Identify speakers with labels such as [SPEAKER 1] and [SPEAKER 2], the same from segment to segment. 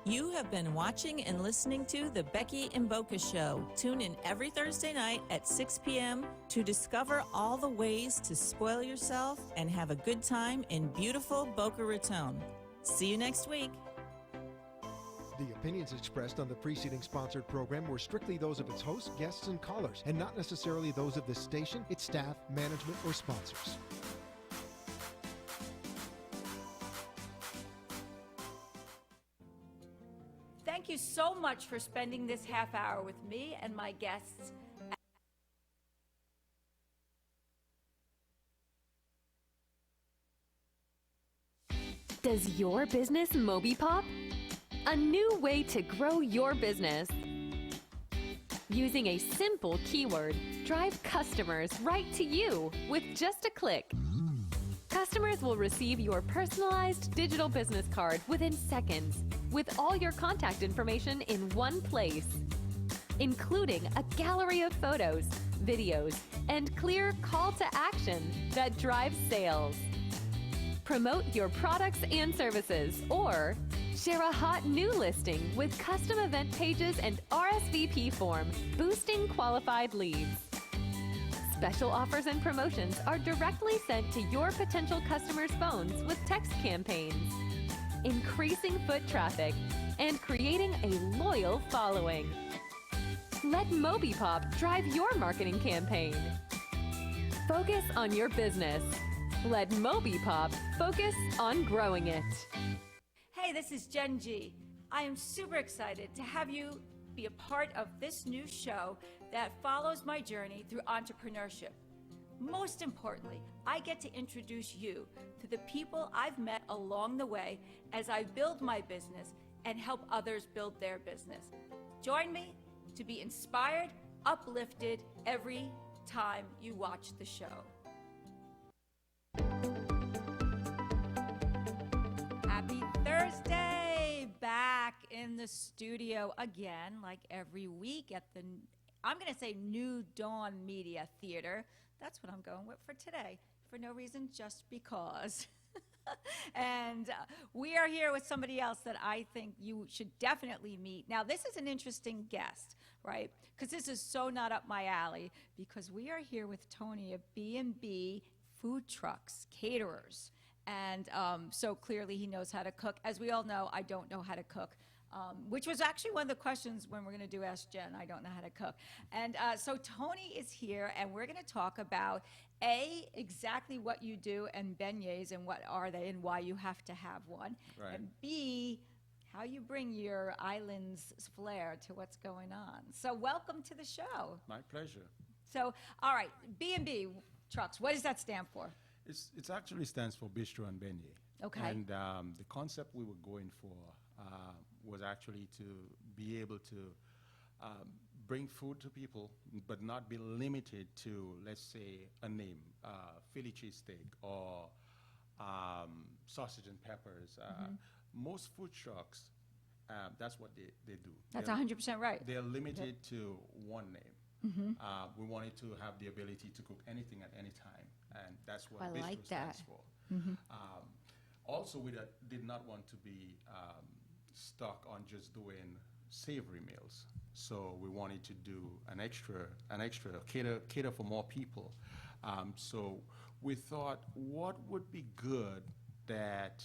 [SPEAKER 1] You have been watching and listening to The Becky and Boca Show. Tune in every Thursday night at 6 p.m. to discover all the ways to spoil yourself and have a good time in beautiful Boca Raton. See you next week.
[SPEAKER 2] The opinions expressed on the preceding sponsored program were strictly those of its hosts, guests, and callers, and not necessarily those of the station, its staff, management, or sponsors.
[SPEAKER 3] Thank you so much for spending this half hour with me and my guests.
[SPEAKER 4] Does your business Moby Pop? A new way to grow your business. Using a simple keyword, drive customers right to you with just a click. Customers will receive your personalized digital business card within seconds with all your contact information in one place, including a gallery of photos, videos, and clear call to action that drives sales. Promote your products and services or share a hot new listing with custom event pages and RSVP form, boosting qualified leads. Special offers and promotions are directly sent to your potential customers' phones with text campaigns, increasing foot traffic and creating a loyal following. Let MobiPop drive your marketing campaign. Focus on your business. Let MobiPop focus on growing it.
[SPEAKER 3] Hey, this is Jen G. I am super excited to have you be a part of this new show that follows my journey through entrepreneurship. Most importantly, I get to introduce you to the people I've met along the way as I build my business and help others build their business. Join me to be inspired, uplifted every time you watch the show. Happy Thursday! Back in the studio again, like every week at the, I'm going to say New Dawn Media Theater. That's what I'm going with for today, for no reason, just because. And we are here with somebody else that I think you should definitely meet. Now, this is an interesting guest, right? Because this is so not up my alley, because we are here with Tony of B&B Food Trucks, Caterers. And so clearly he knows how to cook. As we all know, I don't know how to cook, which was actually one of the questions when we're going to do Ask Jen. I don't know how to cook. And so Tony is here, and we're going to talk about, A, exactly what you do, and beignets, and what are they, and why you have to have one.
[SPEAKER 5] Right.
[SPEAKER 3] And B, how you bring your island's flair to what's going on. So welcome to the show.
[SPEAKER 5] My pleasure.
[SPEAKER 3] So, all right, B&B Trucks, what does that stand for?
[SPEAKER 5] It actually stands for Bistro and Beignet.
[SPEAKER 3] Okay.
[SPEAKER 5] And the concept we were going for was actually to be able to bring food to people, but not be limited to, let's say, a name, Philly cheesesteak or sausage and peppers. Most food trucks, that's what they do.
[SPEAKER 3] That's
[SPEAKER 5] They're-
[SPEAKER 3] 100% right.
[SPEAKER 5] They're limited to one name. We wanted to have the ability to cook anything at any time, and that's what
[SPEAKER 3] I
[SPEAKER 5] Bistro
[SPEAKER 3] like
[SPEAKER 5] stands
[SPEAKER 3] that.
[SPEAKER 5] for. Also, we did not want to be stuck on just doing savory meals, so we wanted to do an extra cater for more people. So we thought, what would be good that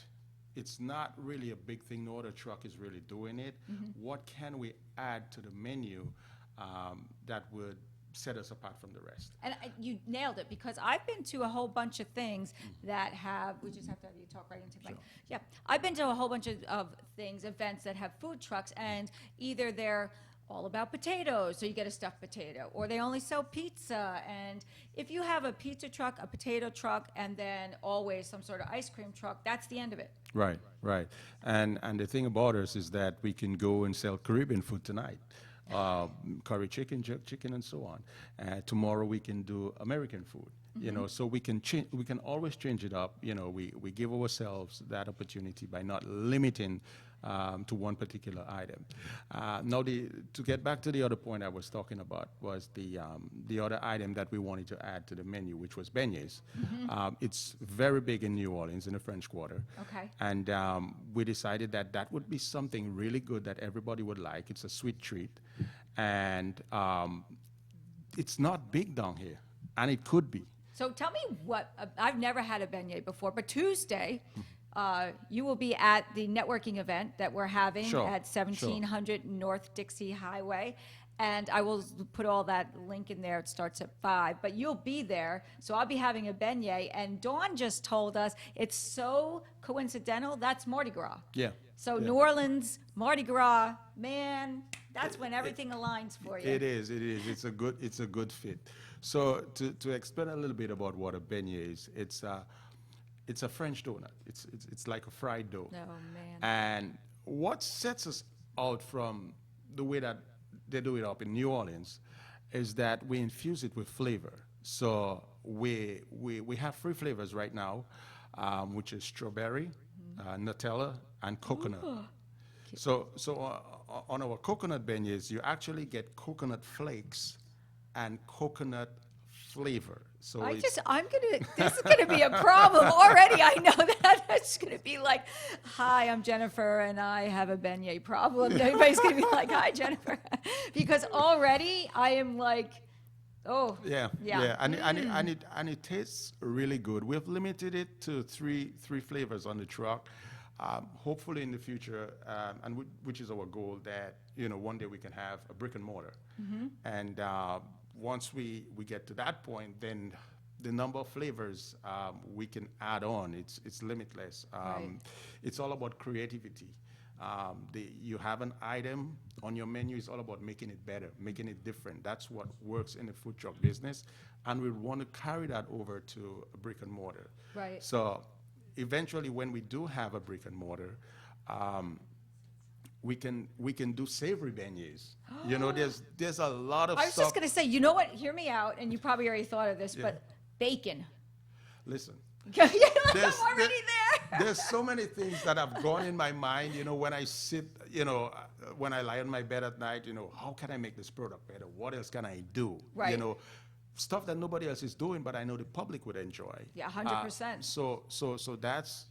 [SPEAKER 5] it's not really a big thing, no other truck is really doing it. What can we add to the menu that would set us apart from the rest?
[SPEAKER 3] And you nailed it, because I've been to a whole bunch of things that have, we just have to have you talk right into the mic.
[SPEAKER 5] Sure.
[SPEAKER 3] Yeah, I've been to a whole bunch of things, events that have food trucks, and either they're all about potatoes, so you get a stuffed potato, or they only sell pizza. And if you have a pizza truck, a potato truck, and then always some sort of ice cream truck, that's the end of it.
[SPEAKER 5] Right, right. And the thing about us is that we can go and sell Caribbean food tonight. Curry chicken, jerk chicken, and so on. Tomorrow we can do American food. You know, so we can always change it up. You know, we give ourselves that opportunity by not limiting to one particular item. Now, to get back to the other point I was talking about was the other item that we wanted to add to the menu, which was beignets. It's very big in New Orleans in the French Quarter.
[SPEAKER 3] Okay.
[SPEAKER 5] And we decided that that would be something really good that everybody would like. It's a sweet treat, and it's not big down here, and it could be.
[SPEAKER 3] So tell me what, I've never had a beignet before, but Tuesday, you will be at the networking event that we're having
[SPEAKER 5] Sure,
[SPEAKER 3] at 1700 North Dixie Highway. And I will put all that link in there. It starts at 5, but you'll be there. So I'll be having a beignet. And Dawn just told us it's so coincidental. That's Mardi Gras.
[SPEAKER 5] Yeah.
[SPEAKER 3] So
[SPEAKER 5] yeah.
[SPEAKER 3] New Orleans, Mardi Gras, man, that's when everything aligns for you.
[SPEAKER 5] It is. It's a good fit. So to explain a little bit about what a beignet is, it's a French donut. It's like a fried dough.
[SPEAKER 3] Oh, man.
[SPEAKER 5] And what sets us out from the way that they do it up in New Orleans is that we infuse it with flavor. So we have 3 flavors right now, which is strawberry, Nutella, and coconut.
[SPEAKER 3] Ooh.
[SPEAKER 5] So on our coconut beignets, you actually get coconut flakes and coconut flavor. So
[SPEAKER 3] this is gonna be a problem already. I know that. It's gonna be like, hi, I'm Jennifer, and I have a beignet problem. Everybody's gonna be like, hi, Jennifer, because already I am like, oh,
[SPEAKER 5] yeah, and it tastes really good. We've limited it to three flavors on the truck. Hopefully in the future, and which is our goal, that one day we can have a brick and mortar, and once we get to that point, then the number of flavors we can add on, it's limitless.
[SPEAKER 3] Right.
[SPEAKER 5] It's all about creativity. You have an item on your menu, it's all about making it better, making it different. That's what works in the food truck business, and we want to carry that over to a brick and mortar.
[SPEAKER 3] Right.
[SPEAKER 5] So eventually, when we do have a brick and mortar, we can do savory beignets. There's a lot of
[SPEAKER 3] I was
[SPEAKER 5] stuff.
[SPEAKER 3] just gonna say, you know what? Hear me out, and you probably already thought of this,
[SPEAKER 5] Yeah.
[SPEAKER 3] but bacon.
[SPEAKER 5] Listen,
[SPEAKER 3] I'm
[SPEAKER 5] There's-
[SPEAKER 3] already there.
[SPEAKER 5] there's so many things that have gone in my mind. When I sit, when I lie on my bed at night, how can I make this product better? What else can I do?
[SPEAKER 3] Right.
[SPEAKER 5] Stuff that nobody else is doing, but I know the public would enjoy.
[SPEAKER 3] Yeah, 100%.
[SPEAKER 5] So that's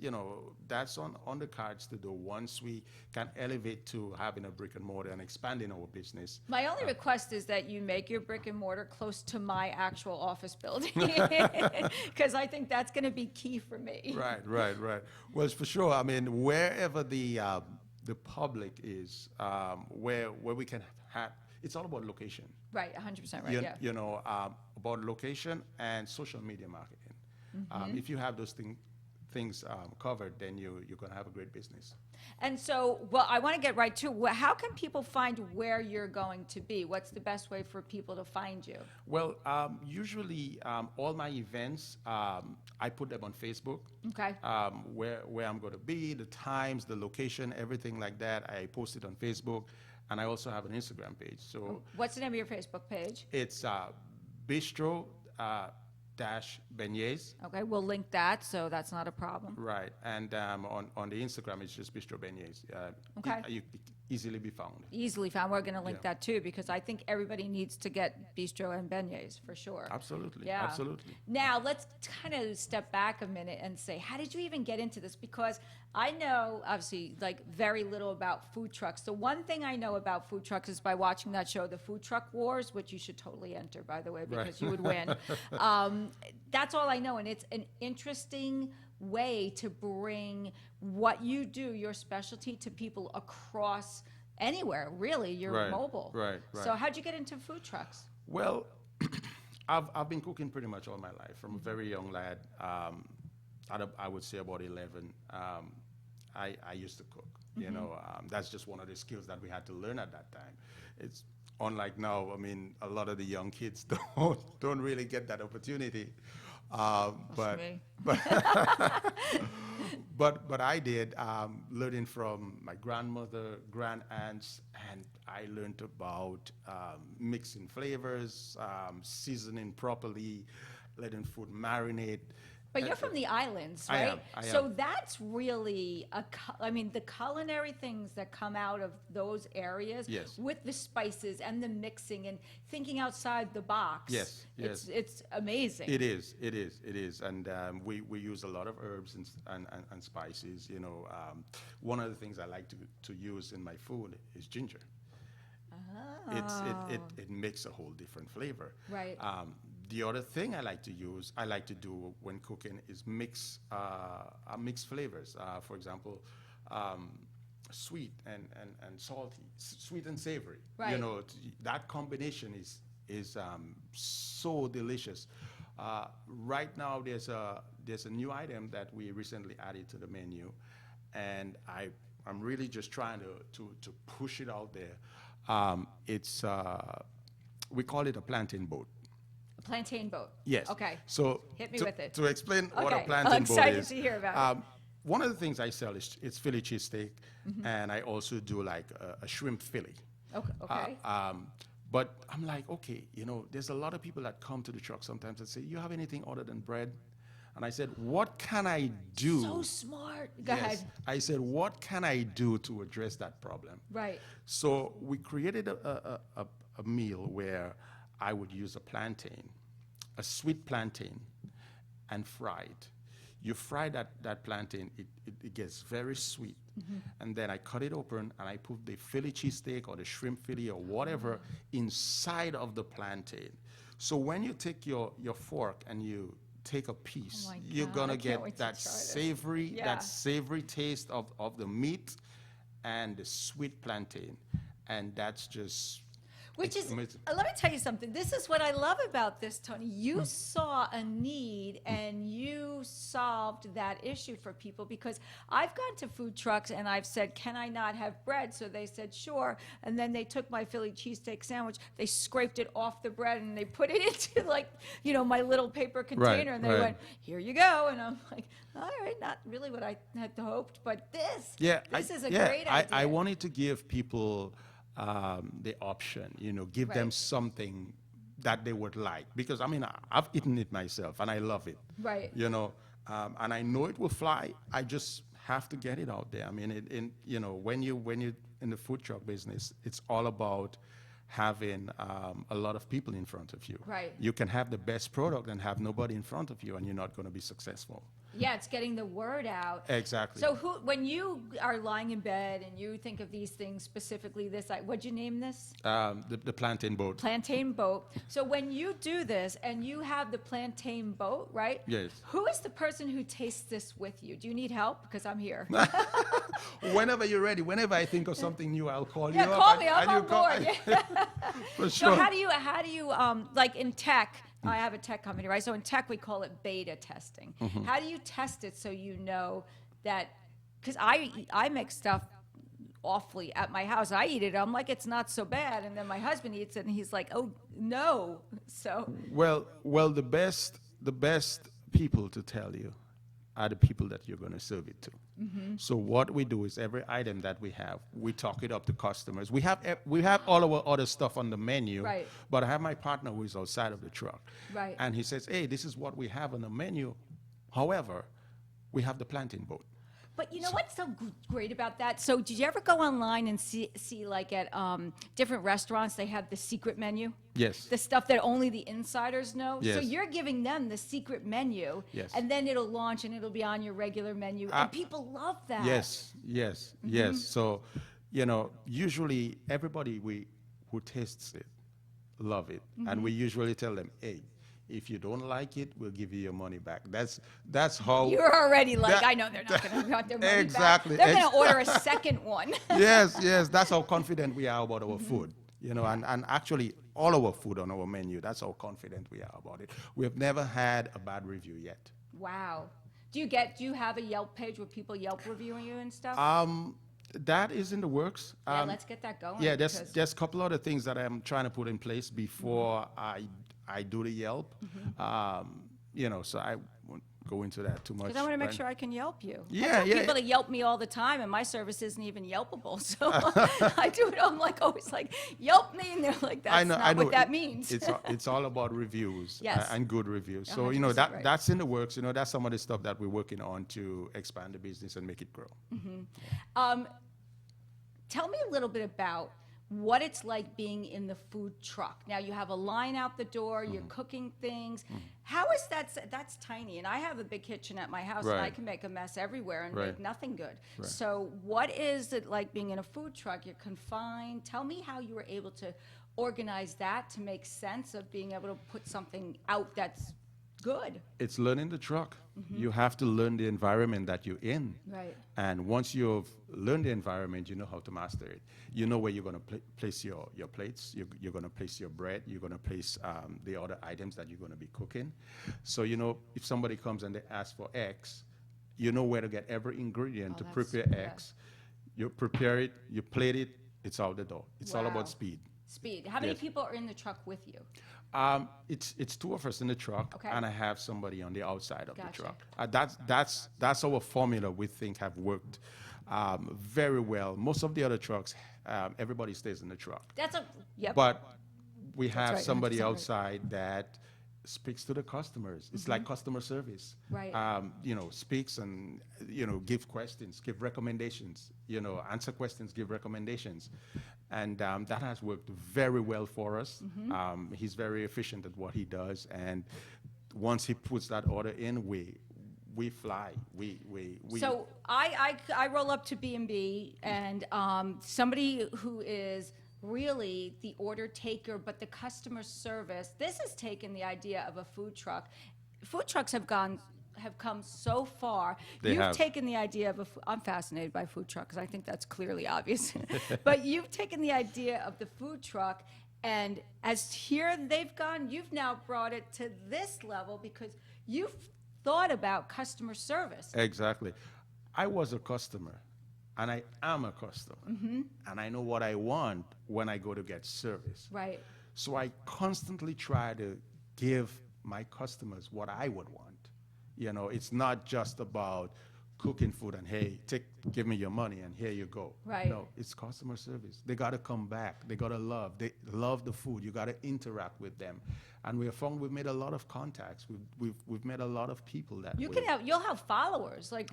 [SPEAKER 5] that's on the cards to do once we can elevate to having a brick and mortar and expanding our business.
[SPEAKER 3] My only request is that you make your brick and mortar close to my actual office building, because I think that's going to be key for me.
[SPEAKER 5] Right. Well, it's for sure. I mean, wherever the public is, where we can have, it's all about location.
[SPEAKER 3] Right, 100% right, yeah.
[SPEAKER 5] About location and social media marketing. If you have those things covered, then you're going to have a great business.
[SPEAKER 3] And so, well, I want to get right to, how can people find where you're going to be? What's the best way for people to find you?
[SPEAKER 5] Well, usually all my events, I put them on Facebook.
[SPEAKER 3] Okay.
[SPEAKER 5] Where I'm going to be, the times, the location, everything like that. I post it on Facebook. And I also have an Instagram page. So
[SPEAKER 3] what's the name of your Facebook page?
[SPEAKER 5] it's Bistro dash beignets.
[SPEAKER 3] Okay, we'll link that, so that's not a problem.
[SPEAKER 5] Right. And on the Instagram, it's just Bistro beignets.
[SPEAKER 3] Okay.
[SPEAKER 5] You easily be found.
[SPEAKER 3] Easily found. We're going to link
[SPEAKER 5] Yeah.
[SPEAKER 3] that too, because I think everybody needs to get bistro and beignets for sure.
[SPEAKER 5] Absolutely.
[SPEAKER 3] Yeah.
[SPEAKER 5] Absolutely.
[SPEAKER 3] Now, let's kind of step back a minute and say, how did you even get into this? Because I know, obviously, like very little about food trucks. The one thing I know about food trucks is by watching that show, The Food Truck Wars, which you should totally enter, by the way, because
[SPEAKER 5] Right.
[SPEAKER 3] you would win. That's all I know, and it's an interesting way to bring what you do, your specialty, to people across anywhere, really. You're
[SPEAKER 5] Right,
[SPEAKER 3] mobile.
[SPEAKER 5] right.
[SPEAKER 3] So how'd you get into food trucks?
[SPEAKER 5] Well, I've been cooking pretty much all my life from a very young lad. I would say about 11. I used to cook. That's just one of the skills that we had to learn at that time. It's unlike now. I mean, a lot of the young kids don't really get that opportunity.
[SPEAKER 3] Me.
[SPEAKER 5] But I did, learning from my grandmother, grandaunt, and I learned about mixing flavors, seasoning properly, letting food marinate.
[SPEAKER 3] But you're from the islands,
[SPEAKER 5] I
[SPEAKER 3] right?
[SPEAKER 5] am, I
[SPEAKER 3] So
[SPEAKER 5] am.
[SPEAKER 3] that's really I mean, the culinary things that come out of those areas
[SPEAKER 5] Yes.
[SPEAKER 3] with the spices and the mixing and thinking outside the box.
[SPEAKER 5] Yes, yes.
[SPEAKER 3] It's amazing.
[SPEAKER 5] It is, and we use a lot of herbs and spices. You know, one of the things I like to use in my food is ginger. It makes a whole different flavor.
[SPEAKER 3] Right.
[SPEAKER 5] The other thing I like to do when cooking is mix flavors. For example, sweet and salty, sweet and savory.
[SPEAKER 3] Right.
[SPEAKER 5] You know, that combination is so delicious. Right now, there's a new item that we recently added to the menu, and I'm really just trying to push it out there. We call it a plantain boat.
[SPEAKER 3] A plantain boat.
[SPEAKER 5] Yes.
[SPEAKER 3] Okay.
[SPEAKER 5] So
[SPEAKER 3] Hit me
[SPEAKER 5] to,
[SPEAKER 3] with it.
[SPEAKER 5] to explain what a
[SPEAKER 3] Okay.
[SPEAKER 5] plantain
[SPEAKER 3] I'm
[SPEAKER 5] boat
[SPEAKER 3] excited
[SPEAKER 5] is.
[SPEAKER 3] to hear about it.
[SPEAKER 5] One of the things I sell is Philly cheesesteak, and I also do like a shrimp Philly.
[SPEAKER 3] Okay.
[SPEAKER 5] But I'm like, okay, you know, there's a lot of people that come to the truck sometimes and say, "You have anything other than bread?" And I said, "What can I do?"
[SPEAKER 3] So smart. Go
[SPEAKER 5] Yes.
[SPEAKER 3] ahead.
[SPEAKER 5] I said, "What can I do to address that problem?"
[SPEAKER 3] Right.
[SPEAKER 5] So we created a meal where I would use a plantain, a sweet plantain, and fry it. You fry that plantain, it gets very sweet. And then I cut it open and I put the Philly cheesesteak or the shrimp Philly or whatever inside of the plantain. So when you take your fork and you take a piece,
[SPEAKER 3] Oh my
[SPEAKER 5] you're
[SPEAKER 3] God,
[SPEAKER 5] gonna
[SPEAKER 3] I can't
[SPEAKER 5] get
[SPEAKER 3] wait to
[SPEAKER 5] that
[SPEAKER 3] try this.
[SPEAKER 5] savory,
[SPEAKER 3] Yeah.
[SPEAKER 5] that savory taste of the meat and the sweet plantain. And that's just
[SPEAKER 3] Which
[SPEAKER 5] it's
[SPEAKER 3] is,
[SPEAKER 5] amazing.
[SPEAKER 3] let me tell you something. This is what I love about this, Tony. You saw a need and you solved that issue for people, because I've gone to food trucks and I've said, "Can I not have bread?" So they said, "Sure." And then they took my Philly cheesesteak sandwich, they scraped it off the bread and they put it into, like, you know, my little paper container, and they
[SPEAKER 5] right.
[SPEAKER 3] went, "Here you go." And I'm like, all right, not really what I had hoped, but this is a great idea.
[SPEAKER 5] I wanted to give people the option, you know, give them
[SPEAKER 3] Right.
[SPEAKER 5] something that they would like. Because, I mean, I've eaten it myself, and I love it.
[SPEAKER 3] Right.
[SPEAKER 5] You know, and I know it will fly. I just have to get it out there. I mean, you know, when you in the food truck business, it's all about having a lot of people in front of you.
[SPEAKER 3] Right.
[SPEAKER 5] You can have the best product and have nobody in front of you, and you're not going to be successful.
[SPEAKER 3] Yeah, it's getting the word out.
[SPEAKER 5] Exactly.
[SPEAKER 3] So when you are lying in bed and you think of these things, specifically this, what'd you name this?
[SPEAKER 5] The plantain boat.
[SPEAKER 3] Plantain boat. So when you do this and you have the plantain boat, right?
[SPEAKER 5] Yes.
[SPEAKER 3] Who is the person who tastes this with you? Do you need help? Because I'm here.
[SPEAKER 5] Whenever you're ready, whenever I think of something new, I'll call you
[SPEAKER 3] Yeah,
[SPEAKER 5] up.
[SPEAKER 3] call
[SPEAKER 5] and-
[SPEAKER 3] me. I'm
[SPEAKER 5] and you
[SPEAKER 3] on
[SPEAKER 5] call-
[SPEAKER 3] board.
[SPEAKER 5] For
[SPEAKER 3] So
[SPEAKER 5] sure.
[SPEAKER 3] how do you like in tech? I have a tech company, right? So in tech we call it beta testing.
[SPEAKER 5] Mm-hmm.
[SPEAKER 3] How do you test it so you know that? Because I make stuff awfully at my house. I eat it. I'm like, it's not so bad, and then my husband eats it, and he's like, oh no. So
[SPEAKER 5] Well, the best people to tell you are the people that you're going to serve it to.
[SPEAKER 3] Mm-hmm.
[SPEAKER 5] So what we do is every item that we have, we talk it up to customers. We have all our other stuff on the menu,
[SPEAKER 3] Right.
[SPEAKER 5] but I have my partner who is outside of the truck,
[SPEAKER 3] Right.
[SPEAKER 5] and he says, "Hey, this is what we have on the menu. However, we have the plantain boat."
[SPEAKER 3] But you know what's so great about that? So did you ever go online and see like at different restaurants, they have the secret menu?
[SPEAKER 5] Yes.
[SPEAKER 3] The stuff that only the insiders know? So
[SPEAKER 5] Yes.
[SPEAKER 3] you're giving them the secret menu,
[SPEAKER 5] Yes.
[SPEAKER 3] and then it'll launch and it'll be on your regular menu, and people love that.
[SPEAKER 5] Yes, yes, yes. So, you know, usually everybody who tastes it love it, and we usually tell them, "Hey, if you don't like it, we'll give you your money back." That's how.
[SPEAKER 3] You're already like,
[SPEAKER 5] That-
[SPEAKER 3] I know they're not going to want their money
[SPEAKER 5] Exactly,
[SPEAKER 3] back. They're going to order a second one.
[SPEAKER 5] Yes, that's how confident we are about our food. You know, and actually all our food on our menu, that's how confident we are about it. We have never had a bad review yet.
[SPEAKER 3] Wow. Do you have a Yelp page where people Yelp reviewing you and stuff?
[SPEAKER 5] That is in the works.
[SPEAKER 3] Yeah, let's get that going.
[SPEAKER 5] Yeah,
[SPEAKER 3] because-
[SPEAKER 5] there's a couple other things that I'm trying to put in place before I do the Yelp. You know, so go into that too much.
[SPEAKER 3] Because I want to make
[SPEAKER 5] right?
[SPEAKER 3] sure I can Yelp you.
[SPEAKER 5] Yeah,
[SPEAKER 3] I tell
[SPEAKER 5] yeah.
[SPEAKER 3] people to Yelp me all the time, and my service isn't even Yelpable. So I do it. I'm like always like, Yelp me, and they're like, that's not what that means.
[SPEAKER 5] It's all about reviews
[SPEAKER 3] Yes.
[SPEAKER 5] and good reviews. So
[SPEAKER 3] 100% right.
[SPEAKER 5] that's in the works. That's some of the stuff that we're working on to expand the business and make it grow.
[SPEAKER 3] Tell me a little bit about what it's like being in the food truck. Now you have a line out the door, you're cooking things. How is that? That's tiny, and I have a big kitchen at my house, and I
[SPEAKER 5] Right.
[SPEAKER 3] can make a mess everywhere and
[SPEAKER 5] Right.
[SPEAKER 3] make nothing good.
[SPEAKER 5] Right.
[SPEAKER 3] So what is it like being in a food truck? You're confined. Tell me how you were able to organize that to make sense of being able to put something out that's good.
[SPEAKER 5] It's learning the truck. You have to learn the environment that you're in.
[SPEAKER 3] Right.
[SPEAKER 5] And once you've learned the environment, you know how to master it. You know where you're going to place your plates. You're going to place your bread. You're going to place the other items that you're going to be cooking. So, if somebody comes and they ask for X, you know where to get every ingredient to
[SPEAKER 3] that's-
[SPEAKER 5] prepare
[SPEAKER 3] yeah.
[SPEAKER 5] X. You prepare it, you plate it, it's out the door. It's all
[SPEAKER 3] Wow.
[SPEAKER 5] about speed.
[SPEAKER 3] Speed. How many
[SPEAKER 5] Yes.
[SPEAKER 3] people are in the truck with you?
[SPEAKER 5] It's two of us in the truck,
[SPEAKER 3] Okay.
[SPEAKER 5] and I have somebody on the outside of the
[SPEAKER 3] Gotcha.
[SPEAKER 5] truck. That's our formula. We think have worked very well. Most of the other trucks, everybody stays in the truck,
[SPEAKER 3] That's a yep.
[SPEAKER 5] but we have
[SPEAKER 3] right,
[SPEAKER 5] somebody
[SPEAKER 3] 100% right.
[SPEAKER 5] outside that speaks to the customers. It's like customer service.
[SPEAKER 3] Right.
[SPEAKER 5] Speaks and give questions, give recommendations. Answer questions, give recommendations, and that has worked very well for us. He's very efficient at what he does, and once he puts that order in, we fly. We
[SPEAKER 3] So I roll up to B&B, and somebody who is really the order taker, but the customer service. This has taken the idea of a food truck. Food trucks have come so far.
[SPEAKER 5] They
[SPEAKER 3] You've
[SPEAKER 5] have.
[SPEAKER 3] taken the idea of I'm fascinated by food trucks. I think that's clearly obvious. But you've taken the idea of the food truck, and as here they've gone, you've now brought it to this level because you've thought about customer service.
[SPEAKER 5] Exactly. I was a customer, and I am a customer, and I know what I want when I go to get service.
[SPEAKER 3] Right.
[SPEAKER 5] So I constantly try to give my customers what I would want. It's not just about cooking food and, hey, give me your money and here you go.
[SPEAKER 3] Right.
[SPEAKER 5] No, it's customer service. They got to come back. They got to love. They love the food. You got to interact with them. And we have found we've made a lot of contacts. We've met a lot of people that way.
[SPEAKER 3] You'll have followers, like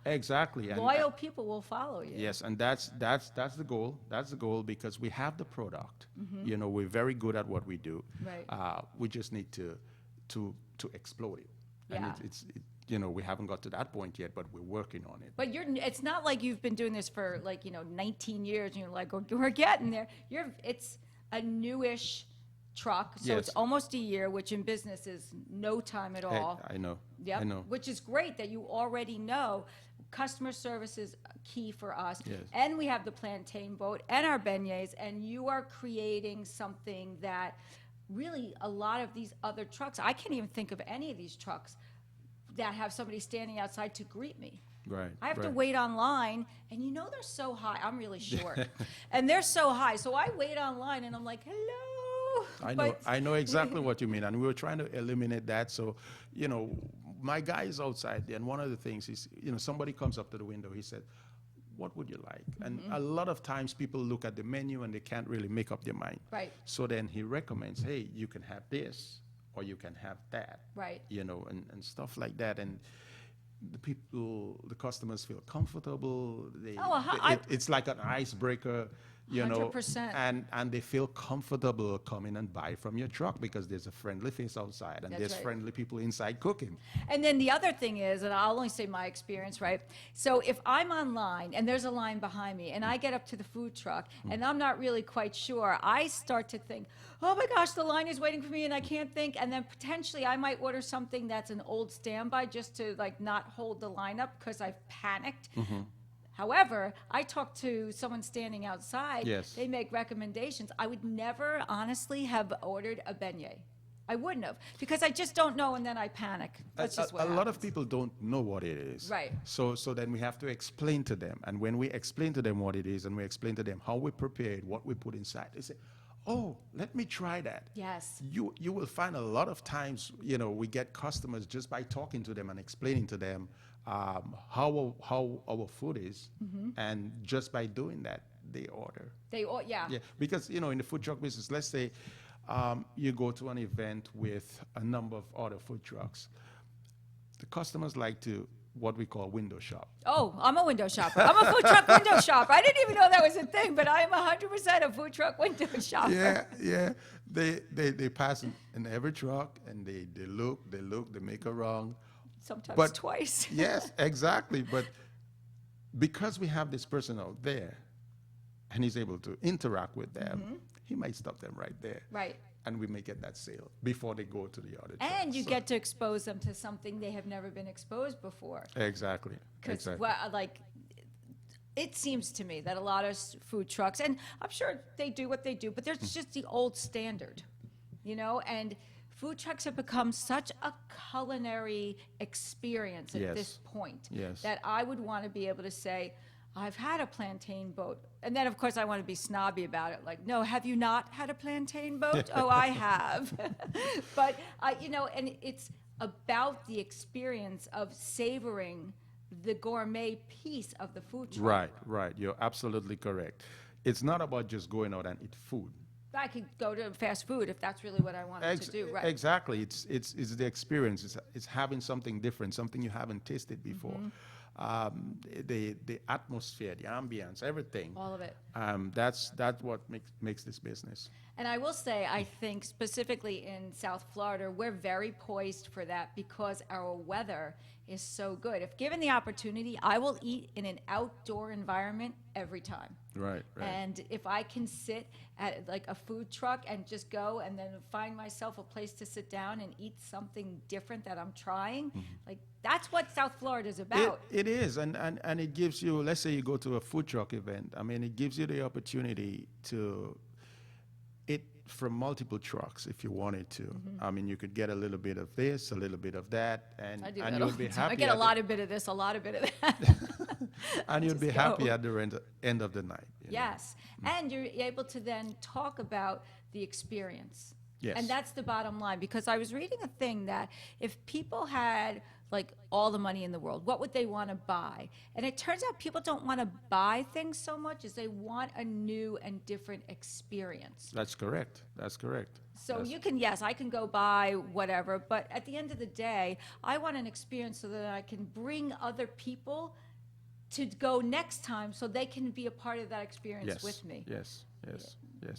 [SPEAKER 5] Exactly. And
[SPEAKER 3] loyal people will follow you.
[SPEAKER 5] yes, and that's the goal. That's the goal because we have the product. We're very good at what we do.
[SPEAKER 3] Right.
[SPEAKER 5] We just need to explode it.
[SPEAKER 3] Yeah.
[SPEAKER 5] And it's we haven't got to that point yet, but we're working on it.
[SPEAKER 3] But it's not like you've been doing this for 19 years and you're like, oh, we're getting there. It's a newish truck, so it's
[SPEAKER 5] Yes.
[SPEAKER 3] almost a year, which in business is no time at all.
[SPEAKER 5] I know.
[SPEAKER 3] Yep.
[SPEAKER 5] I know.
[SPEAKER 3] Which is great that you already know customer service is key for us.
[SPEAKER 5] Yes.
[SPEAKER 3] And we have the plantain boat and our beignets, and you are creating something that really a lot of these other trucks, I can't even think of any of these trucks that have somebody standing outside to greet me.
[SPEAKER 5] Right.
[SPEAKER 3] I have to
[SPEAKER 5] right.
[SPEAKER 3] wait online, and they're so high. I'm really short, and they're so high. So I wait online, and I'm like, hello.
[SPEAKER 5] I know exactly what you mean, and we were trying to eliminate that. So, my guy is outside there, and one of the things is, somebody comes up to the window. He said, "What would you like?" And a lot of times people look at the menu and they can't really make up their mind.
[SPEAKER 3] Right.
[SPEAKER 5] So then he recommends, "Hey, you can have this, or you can have that."
[SPEAKER 3] Right.
[SPEAKER 5] And stuff like that, and the customers feel comfortable. It's like an icebreaker,
[SPEAKER 3] 100%.
[SPEAKER 5] and they feel comfortable coming and buy from your truck because there's a friendly face outside and
[SPEAKER 3] That's
[SPEAKER 5] there's
[SPEAKER 3] right.
[SPEAKER 5] friendly people inside cooking.
[SPEAKER 3] And then the other thing is, and I'll only say my experience, right? So if I'm online and there's a line behind me and I get up to the food truck and I'm not really quite sure, I start to think, oh my gosh, the line is waiting for me and I can't think. And then potentially I might order something that's an old standby just to not hold the line up because I've panicked. However, I talk to someone standing outside.
[SPEAKER 5] Yes.
[SPEAKER 3] They make recommendations. I would never honestly have ordered a beignet. I wouldn't have, because I just don't know, and then I panic. That's just what
[SPEAKER 5] a lot of
[SPEAKER 3] happens.
[SPEAKER 5] people don't know what it is.
[SPEAKER 3] Right.
[SPEAKER 5] So then we have to explain to them. And when we explain to them what it is and we explain to them how we prepare it, what we put inside, they say, oh, let me try that.
[SPEAKER 3] Yes.
[SPEAKER 5] You will find a lot of times, we get customers just by talking to them and explaining to them how our food is, and just by doing that, they order.
[SPEAKER 3] Yeah.
[SPEAKER 5] Yeah, because in the food truck business, let's say you go to an event with a number of other food trucks. The customers like to what we call window shop.
[SPEAKER 3] Oh, I'm a window shopper. I'm a food truck window shopper. I didn't even know that was a thing, but I am 100% a food truck window shopper.
[SPEAKER 5] Yeah. They pass in every truck and they look, they make a wrong.
[SPEAKER 3] Sometimes twice.
[SPEAKER 5] Yes, exactly. But because we have this person out there and he's able to interact with them, he might stop them right there.
[SPEAKER 3] Right.
[SPEAKER 5] And we may get that sale before they go to the other
[SPEAKER 3] And
[SPEAKER 5] trucks.
[SPEAKER 3] you get to expose them to something they have never been exposed before.
[SPEAKER 5] Exactly.
[SPEAKER 3] Because, it seems to me that a lot of food trucks, and I'm sure they do what they do, but there's just the old standard, and food trucks have become such a culinary experience at
[SPEAKER 5] Yes.
[SPEAKER 3] this point
[SPEAKER 5] Yes.
[SPEAKER 3] that I would want to be able to say, I've had a plantain boat. And then, of course, I want to be snobby about it. Like, no, have you not had a plantain boat? Oh, I have. But, and it's about the experience of savoring the gourmet piece of the food truck.
[SPEAKER 5] Right. You're absolutely correct. It's not about just going out and eat food.
[SPEAKER 3] I could go to fast food if that's really what I wanted to do, right?
[SPEAKER 5] Exactly. It's the experience. It's having something different, something you haven't tasted before. The atmosphere, the ambience, everything.
[SPEAKER 3] All of it.
[SPEAKER 5] That's what makes this business.
[SPEAKER 3] And I will say, I think specifically in South Florida, we're very poised for that because our weather is so good. If given the opportunity, I will eat in an outdoor environment every time.
[SPEAKER 5] Right.
[SPEAKER 3] And if I can sit at like a food truck and just go and then find myself a place to sit down and eat something different that I'm trying, like that's what South Florida is about.
[SPEAKER 5] It is, and it gives you, let's say you go to a food truck event, it gives you the opportunity to eat from multiple trucks if you wanted to. You could get a little bit of this, a little bit of that, and
[SPEAKER 3] I do
[SPEAKER 5] and
[SPEAKER 3] that
[SPEAKER 5] you'll
[SPEAKER 3] all
[SPEAKER 5] be
[SPEAKER 3] the time.
[SPEAKER 5] happy.
[SPEAKER 3] I get a lot of bit of this, a lot of bit of that.
[SPEAKER 5] And you'll be
[SPEAKER 3] Just
[SPEAKER 5] happy
[SPEAKER 3] go.
[SPEAKER 5] at the end of the night.
[SPEAKER 3] Yes. And you're able to then talk about the experience.
[SPEAKER 5] Yes.
[SPEAKER 3] And that's the bottom line, because I was reading a thing that if people had like all the money in the world, what would they want to buy? And it turns out people don't want to buy things so much as they want a new and different experience.
[SPEAKER 5] That's correct.
[SPEAKER 3] So I can go buy whatever, but at the end of the day, I want an experience so that I can bring other people to go next time so they can be a part of that experience with me.
[SPEAKER 5] Yes,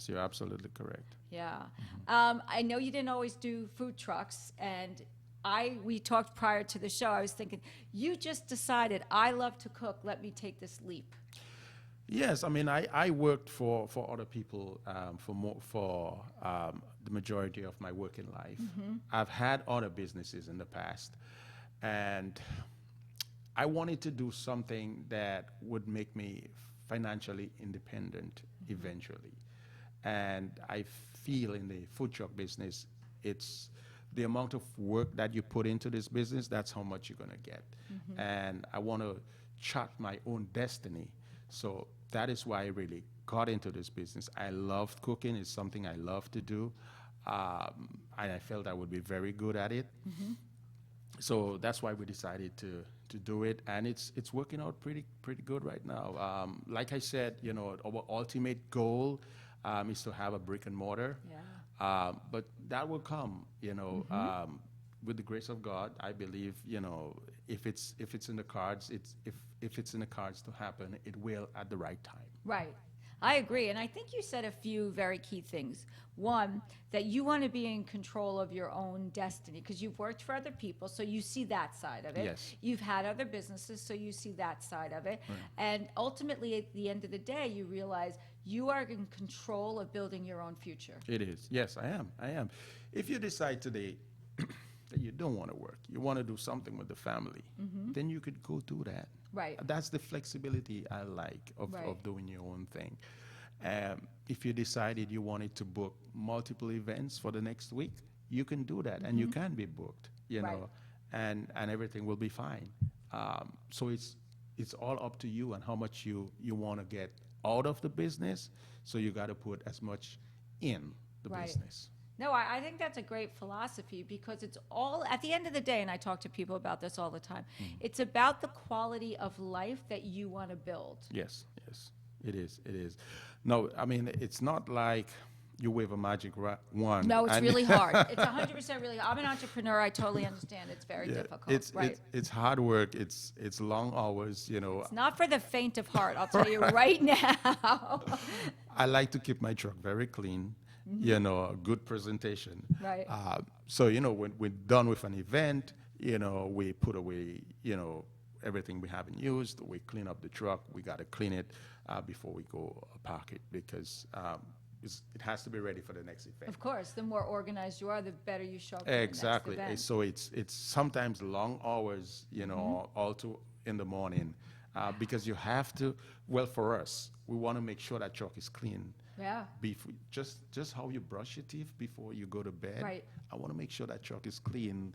[SPEAKER 5] you're absolutely correct.
[SPEAKER 3] Yeah. I know you didn't always do food trucks, and we talked prior to the show. I was thinking, you just decided, I love to cook, let me take this leap.
[SPEAKER 5] Yes, I worked for other people for the majority of my working life. I've had other businesses in the past, and I wanted to do something that would make me financially independent eventually. And I feel in the food truck business, it's the amount of work that you put into this business, that's how much you're gonna get. And I want to chart my own destiny. So that is why I really got into this business. I loved cooking. It's something I love to do. And I felt I would be very good at it. So that's why we decided to do it, and it's working out pretty good right now. Like I said, our ultimate goal is to have a brick and mortar.
[SPEAKER 3] Yeah.
[SPEAKER 5] But that will come, with the grace of God. I believe, if it's in the cards, if it's in the cards to happen, it will at the right time.
[SPEAKER 3] Right. I agree. And I think you said a few very key things. One, that you want to be in control of your own destiny because you've worked for other people, so you see that side of it.
[SPEAKER 5] Yes.
[SPEAKER 3] You've had other businesses, so you see that side of it.
[SPEAKER 5] Right.
[SPEAKER 3] And ultimately, at the end of the day, you realize you are in control of building your own future.
[SPEAKER 5] It is. Yes, I am. If you decide today that you don't want to work, you want to do something with the family, then you could go do that.
[SPEAKER 3] Right.
[SPEAKER 5] That's the flexibility I like of doing your own thing. If you decided you wanted to book multiple events for the next week, you can do that, and you can be booked, know, and everything will be fine. So it's all up to you and how much you want to get out of the business. So you got to put as much in the
[SPEAKER 3] Right.
[SPEAKER 5] business.
[SPEAKER 3] No, I think that's a great philosophy because it's all, at the end of the day, and I talk to people about this all the time, it's about the quality of life that you want to build.
[SPEAKER 5] Yes, yes, it is. It is. No, I mean, it's not like you wave a magic wand.
[SPEAKER 3] No, it's
[SPEAKER 5] and-
[SPEAKER 3] really hard. It's 100% really hard. I'm an entrepreneur. I totally understand. It's very
[SPEAKER 5] Yeah,
[SPEAKER 3] difficult. Right.
[SPEAKER 5] it's hard work. It's long hours. You know,
[SPEAKER 3] It's not for the faint of heart, I'll tell you right now.
[SPEAKER 5] I like to keep my truck very clean. You know, a good presentation.
[SPEAKER 3] Right.
[SPEAKER 5] So you know, when we're done with an event, you know, we put away, you know, everything we haven't used. We clean up the truck. We got to clean it before we go park it because it has to be ready for the next event.
[SPEAKER 3] Of course, the more organized you are, the better you show up for the next
[SPEAKER 5] Exactly.
[SPEAKER 3] event.
[SPEAKER 5] So it's sometimes long hours, you know, all to in the morning, because you have to. Well, for us, we want to make sure that truck is clean.
[SPEAKER 3] Yeah.
[SPEAKER 5] Just how you brush your teeth before you go to bed.
[SPEAKER 3] Right.
[SPEAKER 5] I want to make sure that truck is clean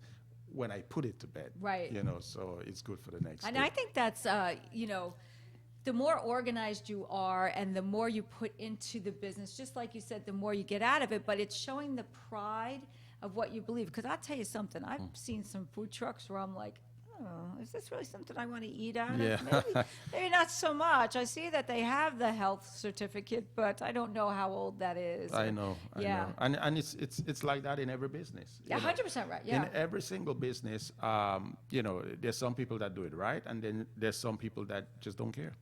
[SPEAKER 5] when I put it to bed.
[SPEAKER 3] Right.
[SPEAKER 5] You know, so it's good for the next
[SPEAKER 3] And
[SPEAKER 5] day.
[SPEAKER 3] I think that's, you know, the more organized you are and the more you put into the business, just like you said, the more you get out of it, but it's showing the pride of what you believe. Because I'll tell you something, I've seen some food trucks where I'm like, oh, is this really something I want to eat out
[SPEAKER 5] Yeah.
[SPEAKER 3] of? Maybe not so much. I see that they have the health certificate, but I don't know how old that is.
[SPEAKER 5] I know.
[SPEAKER 3] Yeah.
[SPEAKER 5] And it's like that in every business.
[SPEAKER 3] Yeah,
[SPEAKER 5] you know.
[SPEAKER 3] 100% right. Yeah.
[SPEAKER 5] In every single business, you know, there's some people that do it right, and then there's some people that just don't care.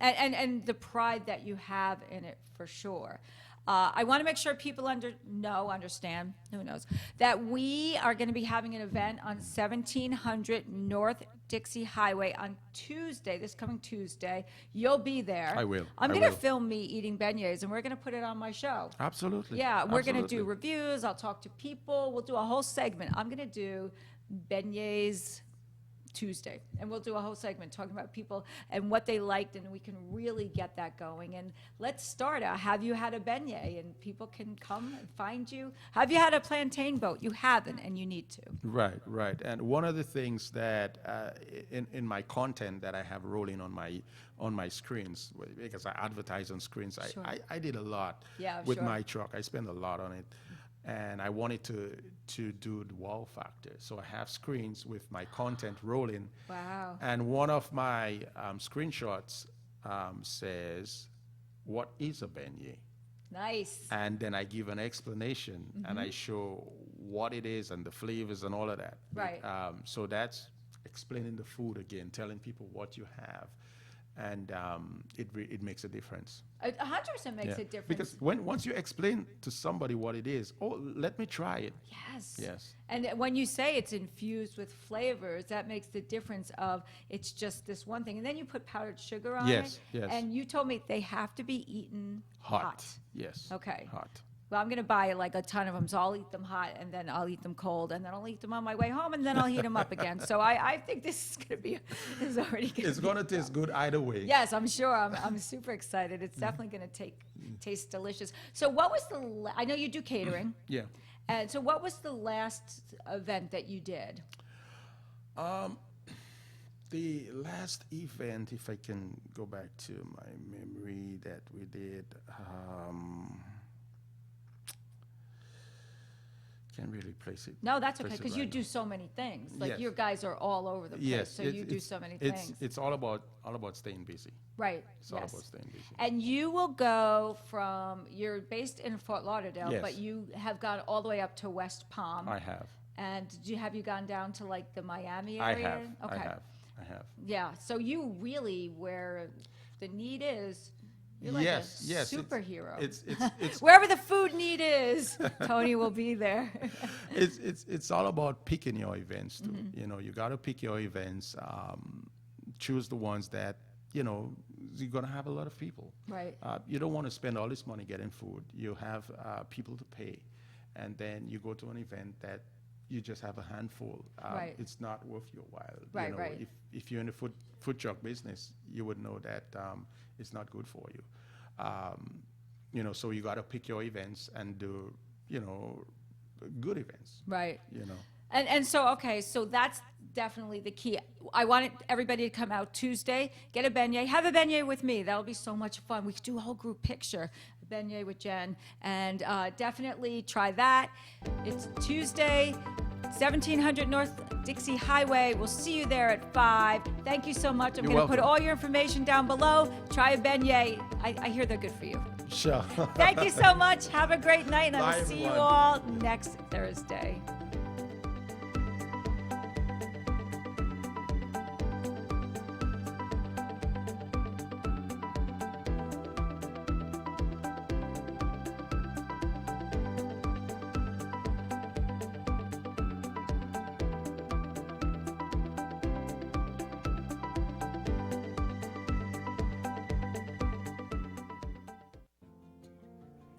[SPEAKER 3] And the pride that you have in it for sure. I want to make sure people understand, who knows, that we are going to be having an event on 1700 North Dixie Highway on Tuesday, this coming Tuesday. You'll be there.
[SPEAKER 5] I will.
[SPEAKER 3] I'm
[SPEAKER 5] I
[SPEAKER 3] going to
[SPEAKER 5] will.
[SPEAKER 3] film me eating beignets, and we're going to put it on my show.
[SPEAKER 5] Absolutely.
[SPEAKER 3] Yeah, we're going to do
[SPEAKER 5] Absolutely.
[SPEAKER 3] reviews. I'll talk to people. We'll do a whole segment. I'm going to do beignets Tuesday, and we'll do a whole segment talking about people and what they liked, and we can really get that going. And let's start. Have you had a beignet? And people can come and find you. Have you had a plantain boat? You haven't, and you need to.
[SPEAKER 5] Right, right. And one of the things that in my content that I have rolling on my screens, because I advertise on screens,
[SPEAKER 3] Sure.
[SPEAKER 5] I did a lot
[SPEAKER 3] Yeah,
[SPEAKER 5] with
[SPEAKER 3] sure.
[SPEAKER 5] my truck. I spend a lot on it. And I wanted to do the wow factor. So I have screens with my content rolling.
[SPEAKER 3] Wow.
[SPEAKER 5] And one of my screenshots says, "What is a beignet?"
[SPEAKER 3] Nice.
[SPEAKER 5] And then I give an explanation and I show what it is and the flavors and all of that.
[SPEAKER 3] Right.
[SPEAKER 5] So that's explaining the food again, telling people what you have, and it makes a difference.
[SPEAKER 3] 100% makes
[SPEAKER 5] Yeah.
[SPEAKER 3] a difference.
[SPEAKER 5] Because once you explain to somebody what it is, oh, let me try it.
[SPEAKER 3] Yes.
[SPEAKER 5] Yes.
[SPEAKER 3] And when you say it's infused with flavors, that makes the difference of it's just this one thing. And then you put powdered sugar on
[SPEAKER 5] Yes,
[SPEAKER 3] it.
[SPEAKER 5] yes.
[SPEAKER 3] And you told me they have to be eaten hot.
[SPEAKER 5] Yes.
[SPEAKER 3] Okay.
[SPEAKER 5] Hot.
[SPEAKER 3] Well, I'm going to buy like a ton of them, so I'll eat them hot, and then I'll eat them cold, and then I'll eat them on my way home, and then I'll heat them up again. So I think this is going to be, this is already going to
[SPEAKER 5] It's gonna taste good either way.
[SPEAKER 3] Yes, I'm sure. I'm super excited. It's definitely going to taste delicious. So what was I know you do catering.
[SPEAKER 5] Yeah.
[SPEAKER 3] And so what was the last event that you did?
[SPEAKER 5] The last event, if I can go back to my memory, that we did, can't really place it.
[SPEAKER 3] No, that's okay,
[SPEAKER 5] place it
[SPEAKER 3] because you
[SPEAKER 5] right
[SPEAKER 3] do
[SPEAKER 5] now.
[SPEAKER 3] so many things. Like
[SPEAKER 5] Yes.
[SPEAKER 3] your guys are all over the place,
[SPEAKER 5] Yes,
[SPEAKER 3] so you do so many
[SPEAKER 5] it's,
[SPEAKER 3] things.
[SPEAKER 5] It's all about staying busy.
[SPEAKER 3] Right,
[SPEAKER 5] It's all
[SPEAKER 3] yes.
[SPEAKER 5] about staying busy.
[SPEAKER 3] And you will go you're based in Fort Lauderdale,
[SPEAKER 5] Yes.
[SPEAKER 3] but you have gone all the way up to West Palm.
[SPEAKER 5] I have.
[SPEAKER 3] And have you gone down to like the Miami
[SPEAKER 5] I
[SPEAKER 3] area?
[SPEAKER 5] have.
[SPEAKER 3] Okay.
[SPEAKER 5] I have.
[SPEAKER 3] Yeah, so you really, where the need is, you're like
[SPEAKER 5] Yes,
[SPEAKER 3] a
[SPEAKER 5] yes,
[SPEAKER 3] superhero.
[SPEAKER 5] It's
[SPEAKER 3] Wherever the food need is, Tony will be there.
[SPEAKER 5] it's all about picking your events too.
[SPEAKER 3] Mm-hmm.
[SPEAKER 5] You know, you got to pick your events. Choose the ones that you're gonna have a lot of people.
[SPEAKER 3] Right.
[SPEAKER 5] You don't want to spend all this money getting food. You have people to pay, and then you go to an event that you just have a handful.
[SPEAKER 3] Right.
[SPEAKER 5] It's not worth your while.
[SPEAKER 3] Right,
[SPEAKER 5] you know,
[SPEAKER 3] right.
[SPEAKER 5] If you're in the food truck business, you would know that it's not good for you. You know, so you got to pick your events and do, good events.
[SPEAKER 3] Right.
[SPEAKER 5] You know.
[SPEAKER 3] And so, okay, so that's definitely the key. I want everybody to come out Tuesday, get a beignet, have a beignet with me. That'll be so much fun. We could do a whole group picture. beignet with Jen, and definitely try that. It's Tuesday, 1700 North Dixie Highway. We'll see you there at 5. Thank you so much. I'm
[SPEAKER 6] You're
[SPEAKER 3] going to put
[SPEAKER 6] welcome.
[SPEAKER 3] all your information down below. Try a beignet. I hear they're good for you.
[SPEAKER 6] Sure.
[SPEAKER 3] Thank you so much. Have a great night, and I
[SPEAKER 6] Bye,
[SPEAKER 3] will see you
[SPEAKER 6] everyone.
[SPEAKER 3] all next Thursday.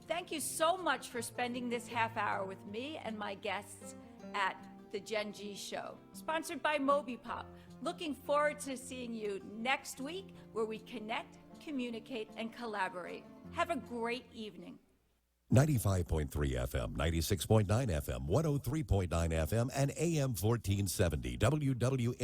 [SPEAKER 3] Thank you so much for spending this half hour with me and my guests at the Gen G Show, sponsored by MobiPop. Looking forward to seeing you next week, where we connect, communicate, and collaborate. Have a great evening.
[SPEAKER 7] 95.3 FM, 96.9 FM, 103.9 FM, and AM 1470 WWN.